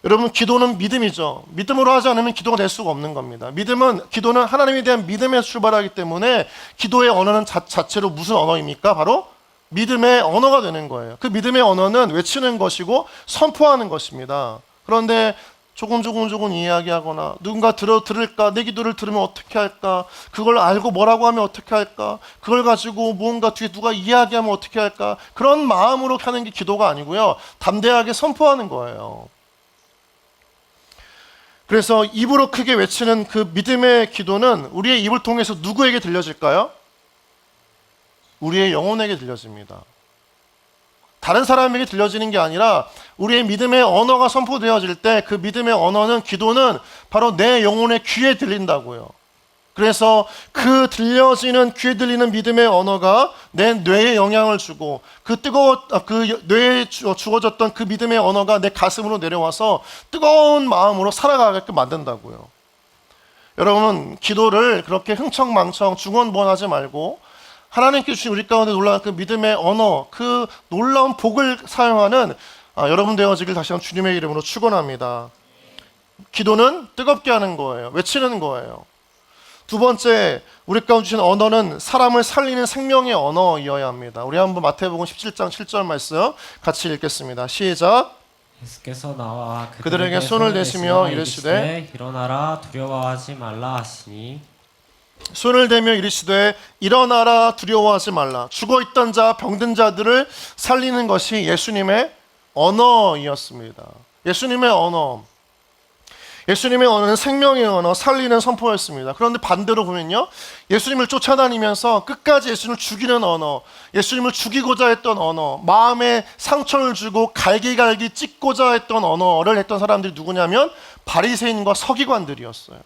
여러분 기도는 믿음이죠. 믿음으로 하지 않으면 기도가 될 수가 없는 겁니다. 기도는 하나님에 대한 믿음에서 출발하기 때문에 기도의 언어는 자체로 무슨 언어입니까? 바로 믿음의 언어가 되는 거예요. 그 믿음의 언어는 외치는 것이고 선포하는 것입니다. 그런데 조금 이야기하거나, 누군가 들을까, 내 기도를 들으면 어떻게 할까, 그걸 알고 뭐라고 하면 어떻게 할까, 그걸 가지고 무언가 뒤에 누가 이야기하면 어떻게 할까, 그런 마음으로 하는 게 기도가 아니고요, 담대하게 선포하는 거예요. 그래서 입으로 크게 외치는 그 믿음의 기도는 우리의 입을 통해서 누구에게 들려질까요? 우리의 영혼에게 들려집니다. 다른 사람에게 들려지는 게 아니라 우리의 믿음의 언어가 선포되어질 때, 그 믿음의 언어는, 기도는 바로 내 영혼의 귀에 들린다고요. 그래서 그 들려지는, 귀에 들리는 믿음의 언어가 내 뇌에 영향을 주고, 그 뇌에 주어졌던 그 믿음의 언어가 내 가슴으로 내려와서 뜨거운 마음으로 살아가게끔 만든다고요. 여러분 기도를 그렇게 흥청망청 중언부언하지 말고, 하나님께 주신 우리 가운데 놀라운 그 믿음의 언어, 그 놀라운 복을 사용하는 여러분 되어지길 다시 한번 주님의 이름으로 축원합니다. 기도는 뜨겁게 하는 거예요. 외치는 거예요. 두 번째, 우리 가운데 주신 언어는 사람을 살리는 생명의 언어이어야 합니다. 우리 한번 마태복음 17장 7절 말씀 같이 읽겠습니다. 시작. 예수께서 나와 그들에게 손을 대시며 이르시되 일어나라 두려워하지 말라 하시니, 손을 대며 이르시되 일어나라 두려워하지 말라. 죽어있던 자, 병든 자들을 살리는 것이 예수님의 언어이었습니다. 예수님의 언어는 생명의 언어, 살리는 선포였습니다. 그런데 반대로 보면요, 예수님을 쫓아다니면서 끝까지 예수님을 죽이는 언어, 예수님을 죽이고자 했던 언어, 마음에 상처를 주고 갈기갈기 찢고자 했던 언어를 했던 사람들이 누구냐면 바리새인과 서기관들이었어요.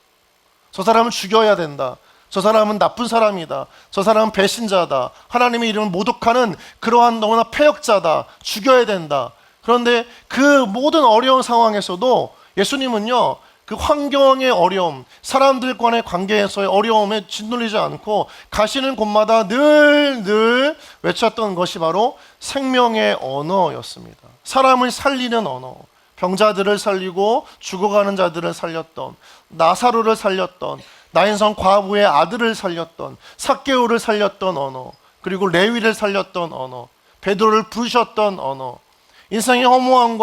저 사람을 죽여야 된다, 저 사람은 나쁜 사람이다, 저 사람은 배신자다, 하나님의 이름을 모독하는 그러한 너무나 패역자다, 죽여야 된다. 그런데 그 모든 어려운 상황에서도 예수님은요, 그 환경의 어려움, 사람들 간의 관계에서의 어려움에 짓눌리지 않고 가시는 곳마다 늘 외쳤던 것이 바로 생명의 언어였습니다. 사람을 살리는 언어, 병자들을 살리고 죽어가는 자들을 살렸던, 나사로를 살렸던, 나인성 과부의 아들을 살렸던, 삭개오를 살렸던 언어, 그리고 레위를 살렸던 언어, 베드로를 부르셨던 언어, 인생의 허무함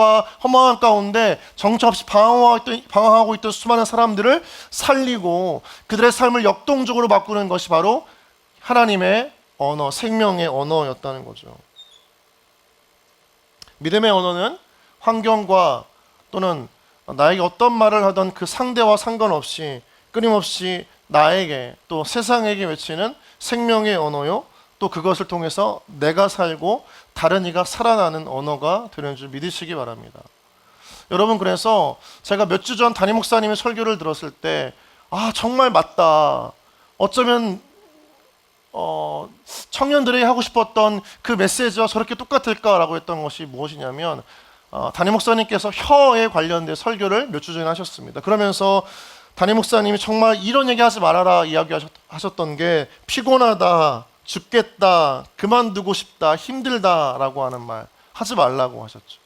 가운데 정처 없이 방황하고 있던 수많은 사람들을 살리고 그들의 삶을 역동적으로 바꾸는 것이 바로 하나님의 언어, 생명의 언어였다는 거죠. 믿음의 언어는 환경과 또는 나에게 어떤 말을 하던 그 상대와 상관없이 끊임없이 나에게 또 세상에게 외치는 생명의 언어요, 또 그것을 통해서 내가 살고 다른 이가 살아나는 언어가 되는 줄 믿으시기 바랍니다. 여러분, 그래서 제가 몇 주 전 담임 목사님의 설교를 들었을 때 정말 맞다. 어쩌면 청년들에게 하고 싶었던 그 메시지와 저렇게 똑같을까라고 했던 것이 무엇이냐면 담임 목사님께서 혀에 관련된 설교를 몇 주 전에 하셨습니다. 그러면서 담임 목사님이 정말 이런 얘기하지 말아라 이야기하셨던 게 피곤하다, 죽겠다, 그만두고 싶다, 힘들다라고 하는 말 하지 말라고 하셨죠.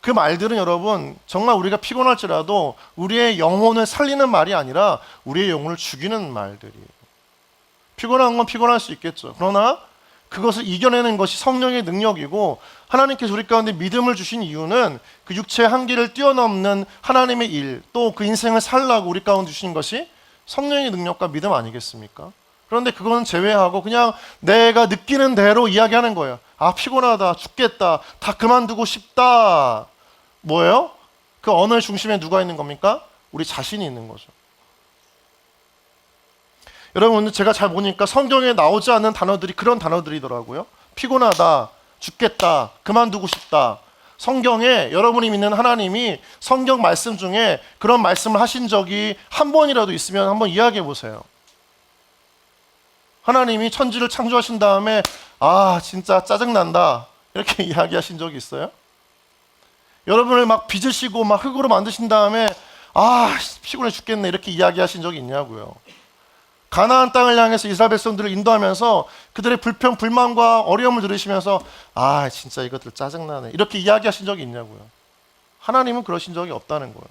그 말들은 여러분 정말 우리가 피곤할지라도 우리의 영혼을 살리는 말이 아니라 우리의 영혼을 죽이는 말들이에요. 피곤한 건 피곤할 수 있겠죠. 그러나 그것을 이겨내는 것이 성령의 능력이고, 하나님께서 우리 가운데 믿음을 주신 이유는 그 육체의 한계를 뛰어넘는 하나님의 일, 또 그 인생을 살라고 우리 가운데 주신 것이 성령의 능력과 믿음 아니겠습니까? 그런데 그거는 제외하고 그냥 내가 느끼는 대로 이야기하는 거예요. 피곤하다, 죽겠다, 다 그만두고 싶다. 뭐예요? 그 언어의 중심에 누가 있는 겁니까? 우리 자신이 있는 거죠. 여러분, 오늘 제가 잘 보니까 성경에 나오지 않는 단어들이 그런 단어들이더라고요. 피곤하다, 죽겠다, 그만두고 싶다. 성경에 여러분이 믿는 하나님이 성경 말씀 중에 그런 말씀을 하신 적이 한 번이라도 있으면 한번 이야기해 보세요. 하나님이 천지를 창조하신 다음에 진짜 짜증난다 이렇게 이야기하신 적이 있어요? 여러분을 막 빚으시고 막 흙으로 만드신 다음에 피곤해 죽겠네 이렇게 이야기하신 적이 있냐고요. 가나안 땅을 향해서 이스라엘 백성들을 인도하면서 그들의 불평, 불만과 어려움을 들으시면서 진짜 이것들 짜증나네 이렇게 이야기하신 적이 있냐고요. 하나님은 그러신 적이 없다는 거예요.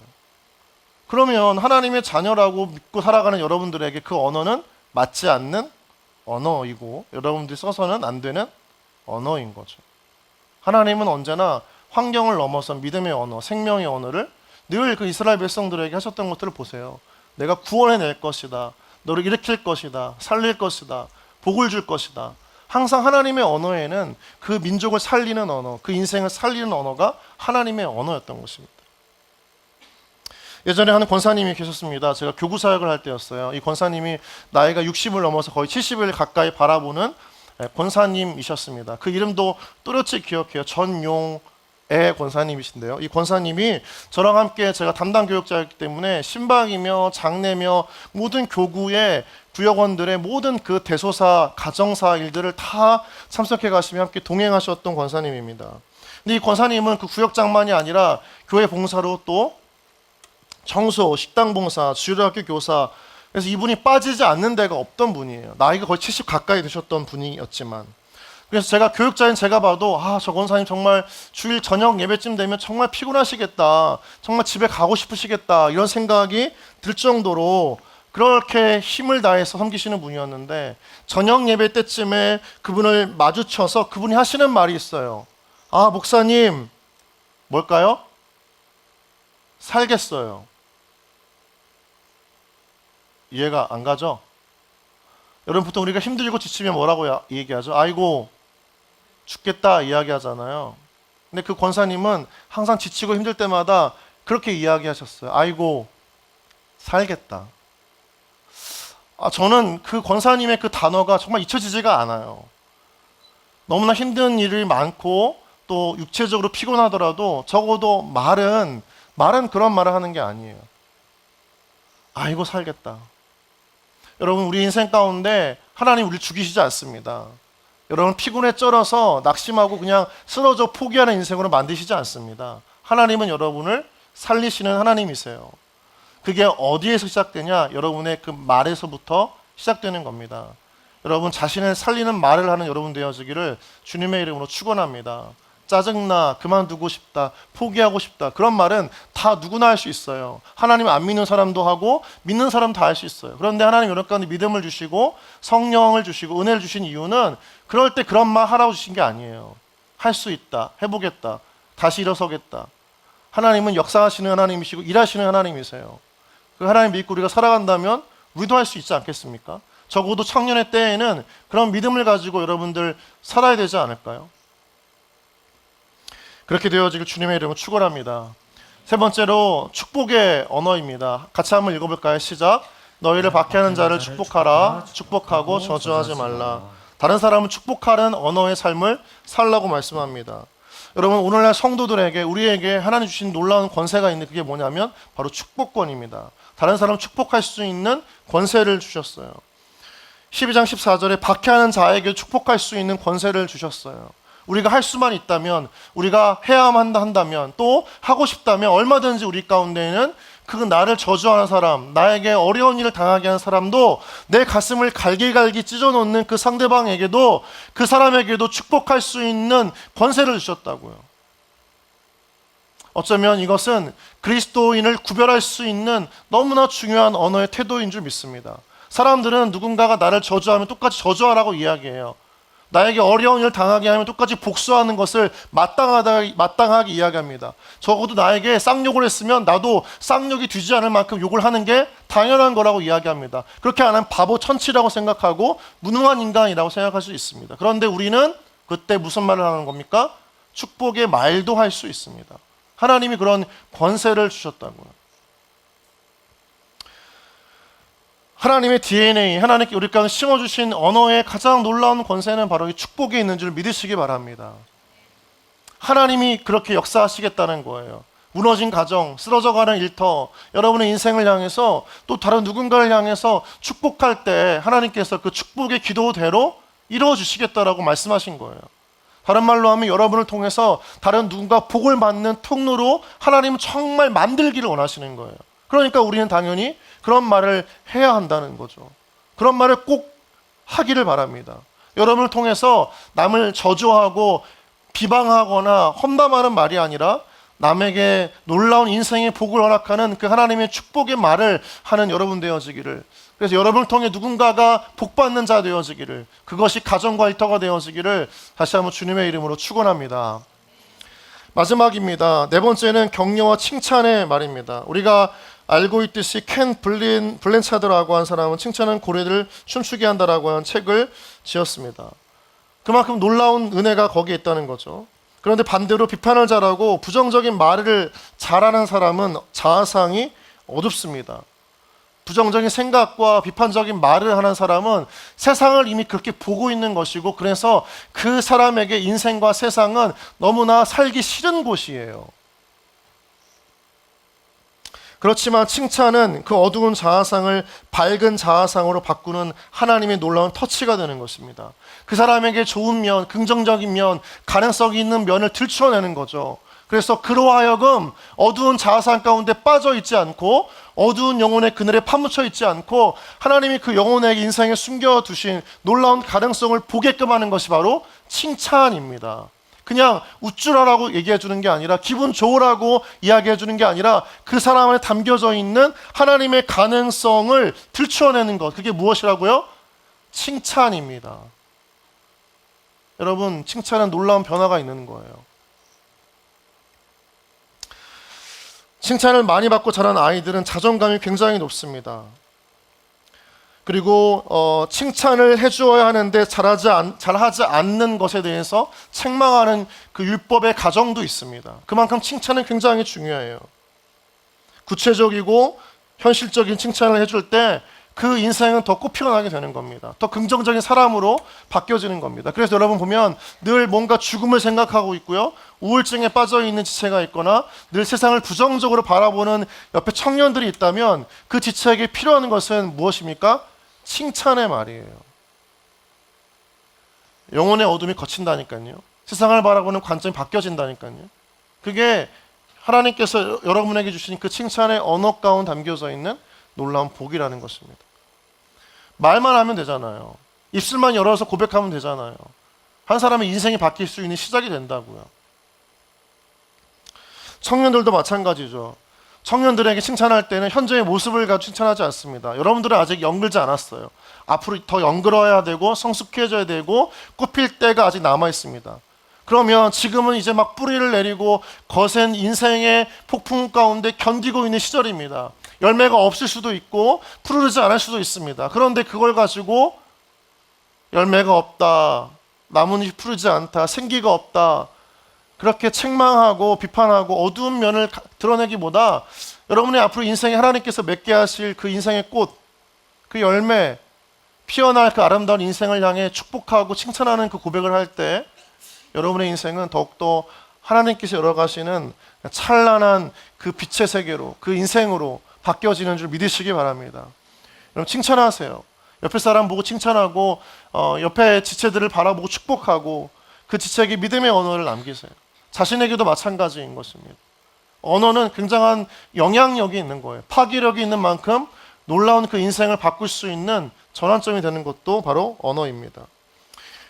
그러면 하나님의 자녀라고 믿고 살아가는 여러분들에게 그 언어는 맞지 않는 언어이고 여러분들이 써서는 안 되는 언어인 거죠. 하나님은 언제나 환경을 넘어선 믿음의 언어, 생명의 언어를 늘 그 이스라엘 백성들에게 하셨던 것들을 보세요. 내가 구원해낼 것이다. 너를 일으킬 것이다. 살릴 것이다. 복을 줄 것이다. 항상 하나님의 언어에는 그 민족을 살리는 언어, 그 인생을 살리는 언어가 하나님의 언어였던 것입니다. 예전에 한 권사님이 계셨습니다. 제가 교구 사역을 할 때였어요. 이 권사님이 나이가 60을 넘어서 거의 70을 가까이 바라보는 권사님이셨습니다. 그 이름도 또렷이 기억해요. 전용애 권사님이신데요. 이 권사님이 저랑 함께 제가 담당 교육자였기 때문에 신방이며 장례며 모든 교구의 구역원들의 모든 그 대소사, 가정사 일들을 다 참석해 가시며 함께 동행하셨던 권사님입니다. 근데 이 권사님은 그 구역장만이 아니라 교회 봉사로 또 청소, 식당 봉사, 주일학교 교사, 그래서 이분이 빠지지 않는 데가 없던 분이에요. 나이가 거의 70 가까이 되셨던 분이었지만, 그래서 제가 교육자인 제가 봐도 저 권사님 정말 주일 저녁 예배쯤 되면 정말 피곤하시겠다, 정말 집에 가고 싶으시겠다 이런 생각이 들 정도로 그렇게 힘을 다해서 섬기시는 분이었는데, 저녁 예배 때쯤에 그분을 마주쳐서 그분이 하시는 말이 있어요. 목사님, 뭘까요? 살겠어요. 이해가 안 가죠? 여러분, 보통 우리가 힘들고 지치면 뭐라고 얘기하죠? 아이고 죽겠다 이야기하잖아요. 근데 그 권사님은 항상 지치고 힘들 때마다 그렇게 이야기하셨어요. 아이고 살겠다. 저는 그 권사님의 그 단어가 정말 잊혀지지가 않아요. 너무나 힘든 일이 많고 또 육체적으로 피곤하더라도 적어도 말은 그런 말을 하는 게 아니에요. 아이고 살겠다. 여러분, 우리 인생 가운데 하나님 우리를 죽이시지 않습니다. 여러분, 피곤에 쩔어서 낙심하고 그냥 쓰러져 포기하는 인생으로 만드시지 않습니다. 하나님은 여러분을 살리시는 하나님이세요. 그게 어디에서 시작되냐? 여러분의 그 말에서부터 시작되는 겁니다. 여러분, 자신을 살리는 말을 하는 여러분 되어지기를 주님의 이름으로 축원합니다. 짜증나, 그만두고 싶다, 포기하고 싶다, 그런 말은 다 누구나 할 수 있어요. 하나님 안 믿는 사람도 하고 믿는 사람도 다 할 수 있어요. 그런데 하나님 여러분 가운데 믿음을 주시고 성령을 주시고 은혜를 주신 이유는 그럴 때 그런 말 하라고 주신 게 아니에요. 할 수 있다, 해보겠다, 다시 일어서겠다. 하나님은 역사하시는 하나님이시고 일하시는 하나님이세요. 그 하나님 믿고 우리가 살아간다면 우리도 할 수 있지 않겠습니까? 적어도 청년의 때에는 그런 믿음을 가지고 여러분들 살아야 되지 않을까요? 그렇게 되어지길 주님의 이름으로 축원합니다. 세 번째로 축복의 언어입니다. 같이 한번 읽어볼까요? 시작. 너희를 박해하는 자를 축복하라. 축복하고 저주하지 말라. 다른 사람은 축복하는 언어의 삶을 살라고 말씀합니다. 여러분, 오늘날 성도들에게, 우리에게 하나님 주신 놀라운 권세가 있는데 그게 뭐냐면 바로 축복권입니다. 다른 사람 축복할 수 있는 권세를 주셨어요. 12장 14절에 박해하는 자에게 축복할 수 있는 권세를 주셨어요. 우리가 할 수만 있다면, 우리가 해야만 한다면, 또 하고 싶다면 얼마든지 우리 가운데에는 그 나를 저주하는 사람, 나에게 어려운 일을 당하게 하는 사람도 내 가슴을 갈기갈기 찢어놓는 그 상대방에게도, 그 사람에게도 축복할 수 있는 권세를 주셨다고요. 어쩌면 이것은 그리스도인을 구별할 수 있는 너무나 중요한 언어의 태도인 줄 믿습니다. 사람들은 누군가가 나를 저주하면 똑같이 저주하라고 이야기해요. 나에게 어려운 일을 당하게 하면 똑같이 복수하는 것을 마땅하게 이야기합니다. 적어도 나에게 쌍욕을 했으면 나도 쌍욕이 뒤지 않을 만큼 욕을 하는 게 당연한 거라고 이야기합니다. 그렇게 안 하면 바보 천치라고 생각하고 무능한 인간이라고 생각할 수 있습니다. 그런데 우리는 그때 무슨 말을 하는 겁니까? 축복의 말도 할 수 있습니다. 하나님이 그런 권세를 주셨다고요. 하나님의 DNA, 하나님께 우리 가운데 심어주신 언어의 가장 놀라운 권세는 바로 이 축복에 있는 줄 믿으시기 바랍니다. 하나님이 그렇게 역사하시겠다는 거예요. 무너진 가정, 쓰러져가는 일터, 여러분의 인생을 향해서 또 다른 누군가를 향해서 축복할 때 하나님께서 그 축복의 기도대로 이루어주시겠다라고 말씀하신 거예요. 다른 말로 하면 여러분을 통해서 다른 누군가 복을 받는 통로로 하나님은 정말 만들기를 원하시는 거예요. 그러니까 우리는 당연히 그런 말을 해야 한다는 거죠. 그런 말을 꼭 하기를 바랍니다. 여러분을 통해서 남을 저주하고 비방하거나 험담하는 말이 아니라 남에게 놀라운 인생의 복을 허락하는 그 하나님의 축복의 말을 하는 여러분 되어지기를, 그래서 여러분을 통해 누군가가 복받는 자 되어지기를, 그것이 가정과 일터가 되어지기를 다시 한번 주님의 이름으로 축원합니다. 마지막입니다. 네 번째는 격려와 칭찬의 말입니다. 우리가 알고 있듯이 켄 블렌차드라고 한 사람은 칭찬은 고래를 춤추게 한다라고 하는 책을 지었습니다. 그만큼 놀라운 은혜가 거기에 있다는 거죠. 그런데 반대로 비판을 잘하고 부정적인 말을 잘하는 사람은 자아상이 어둡습니다. 부정적인 생각과 비판적인 말을 하는 사람은 세상을 이미 그렇게 보고 있는 것이고, 그래서 그 사람에게 인생과 세상은 너무나 살기 싫은 곳이에요. 그렇지만 칭찬은 그 어두운 자아상을 밝은 자아상으로 바꾸는 하나님의 놀라운 터치가 되는 것입니다. 그 사람에게 좋은 면, 긍정적인 면, 가능성이 있는 면을 들춰내는 거죠. 그래서 그로 하여금 어두운 자아상 가운데 빠져 있지 않고, 어두운 영혼의 그늘에 파묻혀 있지 않고, 하나님이 그 영혼의 인생에 숨겨두신 놀라운 가능성을 보게끔 하는 것이 바로 칭찬입니다. 그냥 웃주라라고 얘기해 주는 게 아니라, 기분 좋으라고 이야기해 주는 게 아니라, 그 사람에 담겨져 있는 하나님의 가능성을 들춰내는 것, 그게 무엇이라고요? 칭찬입니다. 여러분, 칭찬은 놀라운 변화가 있는 거예요. 칭찬을 많이 받고 자란 아이들은 자존감이 굉장히 높습니다. 그리고 칭찬을 해주어야 하는데 잘하지 않는 것에 대해서 책망하는 그 율법의 가정도 있습니다. 그만큼 칭찬은 굉장히 중요해요. 구체적이고 현실적인 칭찬을 해줄 때 그 인생은 더 꽃피어나게 되는 겁니다. 더 긍정적인 사람으로 바뀌어지는 겁니다. 그래서 여러분 보면 늘 뭔가 죽음을 생각하고 있고요, 우울증에 빠져있는 지체가 있거나 늘 세상을 부정적으로 바라보는 옆에 청년들이 있다면 그 지체에게 필요한 것은 무엇입니까? 칭찬의 말이에요. 영혼의 어둠이 거친다니까요. 세상을 바라보는 관점이 바뀌어진다니까요. 그게 하나님께서 여러분에게 주신 그 칭찬의 언어 가운데 담겨져 있는 놀라운 복이라는 것입니다. 말만 하면 되잖아요. 입술만 열어서 고백하면 되잖아요. 한 사람의 인생이 바뀔 수 있는 시작이 된다고요. 청년들도 마찬가지죠. 청년들에게 칭찬할 때는 현재의 모습을 가지고 칭찬하지 않습니다. 여러분들은 아직 영글지 않았어요. 앞으로 더 영글어야 되고 성숙해져야 되고 꽃필 때가 아직 남아 있습니다. 그러면 지금은 이제 막 뿌리를 내리고 거센 인생의 폭풍 가운데 견디고 있는 시절입니다. 열매가 없을 수도 있고 푸르르지 않을 수도 있습니다. 그런데 그걸 가지고 열매가 없다, 나뭇잎이 푸르지 않다, 생기가 없다, 그렇게 책망하고 비판하고 어두운 면을 드러내기보다 여러분의 앞으로 인생에 하나님께서 맺게 하실 그 인생의 꽃, 그 열매, 피어날 그 아름다운 인생을 향해 축복하고 칭찬하는 그 고백을 할 때 여러분의 인생은 더욱더 하나님께서 열어가시는 찬란한 그 빛의 세계로, 그 인생으로 바뀌어지는 줄 믿으시기 바랍니다. 여러분 칭찬하세요. 옆에 사람 보고 칭찬하고 옆에 지체들을 바라보고 축복하고 그 지체에게 믿음의 언어를 남기세요. 자신에게도 마찬가지인 것입니다. 언어는 굉장한 영향력이 있는 거예요. 파괴력이 있는 만큼 놀라운 그 인생을 바꿀 수 있는 전환점이 되는 것도 바로 언어입니다.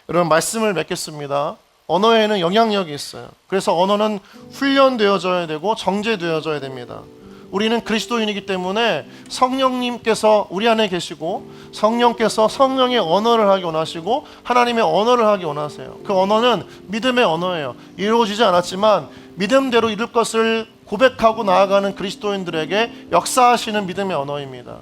여러분 말씀을 맺겠습니다. 언어에는 영향력이 있어요. 그래서 언어는 훈련되어져야 되고 정제되어져야 됩니다. 우리는 그리스도인이기 때문에 성령님께서 우리 안에 계시고 성령께서 성령의 언어를 하기 원하시고 하나님의 언어를 하기 원하세요. 그 언어는 믿음의 언어예요. 이루어지지 않았지만 믿음대로 이룰 것을 고백하고 나아가는 그리스도인들에게 역사하시는 믿음의 언어입니다.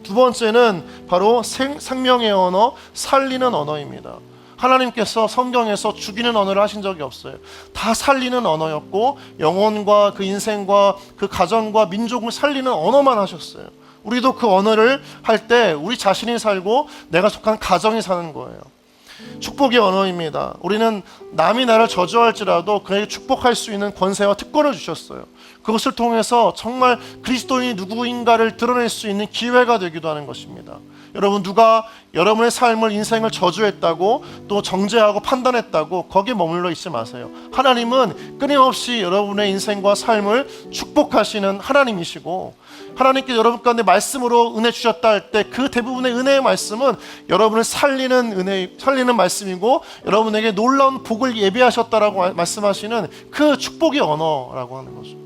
두 번째는 바로 생명의 언어, 살리는 언어입니다. 하나님께서 성경에서 죽이는 언어를 하신 적이 없어요. 다 살리는 언어였고 영혼과 그 인생과 그 가정과 민족을 살리는 언어만 하셨어요. 우리도 그 언어를 할 때 우리 자신이 살고 내가 속한 가정이 사는 거예요. 축복의 언어입니다. 우리는 남이 나를 저주할지라도 그에게 축복할 수 있는 권세와 특권을 주셨어요. 그것을 통해서 정말 그리스도인이 누구인가를 드러낼 수 있는 기회가 되기도 하는 것입니다. 여러분 누가 여러분의 삶을 인생을 저주했다고 또 정죄하고 판단했다고 거기에 머물러 있지 마세요. 하나님은 끊임없이 여러분의 인생과 삶을 축복하시는 하나님이시고 하나님께 여러분 가운데 말씀으로 은혜 주셨다 할 때 그 대부분의 은혜의 말씀은 여러분을 살리는 말씀이고 여러분에게 놀라운 복을 예비하셨다라고 말씀하시는 그 축복의 언어라고 하는 거죠.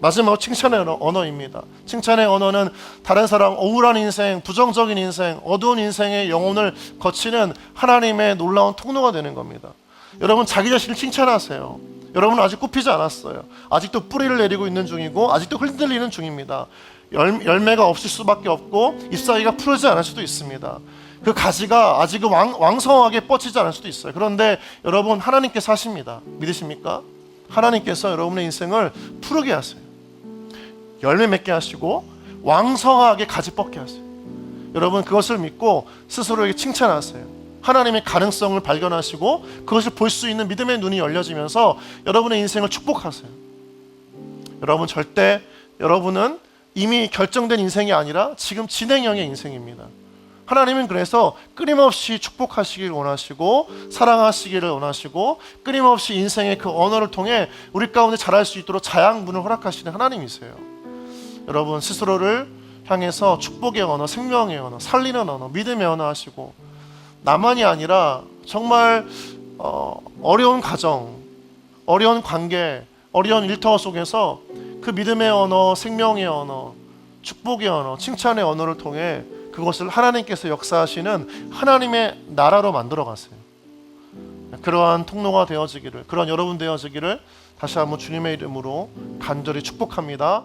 마지막으로 칭찬의 언어입니다. 칭찬의 언어는 다른 사람 억울한 인생, 부정적인 인생, 어두운 인생의 영혼을 거치는 하나님의 놀라운 통로가 되는 겁니다. 여러분 자기 자신을 칭찬하세요. 여러분은 아직 굽히지 않았어요. 아직도 뿌리를 내리고 있는 중이고 아직도 흔들리는 중입니다. 열매가 없을 수밖에 없고 잎사귀가 푸르지 않을 수도 있습니다. 그 가지가 아직 왕성하게 뻗치지 않을 수도 있어요. 그런데 여러분 하나님께서 하십니다. 믿으십니까? 하나님께서 여러분의 인생을 푸르게 하세요. 열매 맺게 하시고 왕성하게 가지 뻗게 하세요. 여러분 그것을 믿고 스스로에게 칭찬하세요. 하나님의 가능성을 발견하시고 그것을 볼 수 있는 믿음의 눈이 열려지면서 여러분의 인생을 축복하세요. 여러분 절대 여러분은 이미 결정된 인생이 아니라 지금 진행형의 인생입니다. 하나님은 그래서 끊임없이 축복하시기를 원하시고 사랑하시기를 원하시고 끊임없이 인생의 그 언어를 통해 우리 가운데 자랄 수 있도록 자양분을 허락하시는 하나님이세요. 여러분 스스로를 향해서 축복의 언어, 생명의 언어, 살리는 언어, 믿음의 언어 하시고 나만이 아니라 정말 어려운 가정, 어려운 관계, 어려운 일터 속에서 그 믿음의 언어, 생명의 언어, 축복의 언어, 칭찬의 언어를 통해 그것을 하나님께서 역사하시는 하나님의 나라로 만들어 가세요. 그러한 통로가 되어지기를, 그런 여러분 되어지기를 다시 한번 주님의 이름으로 간절히 축복합니다.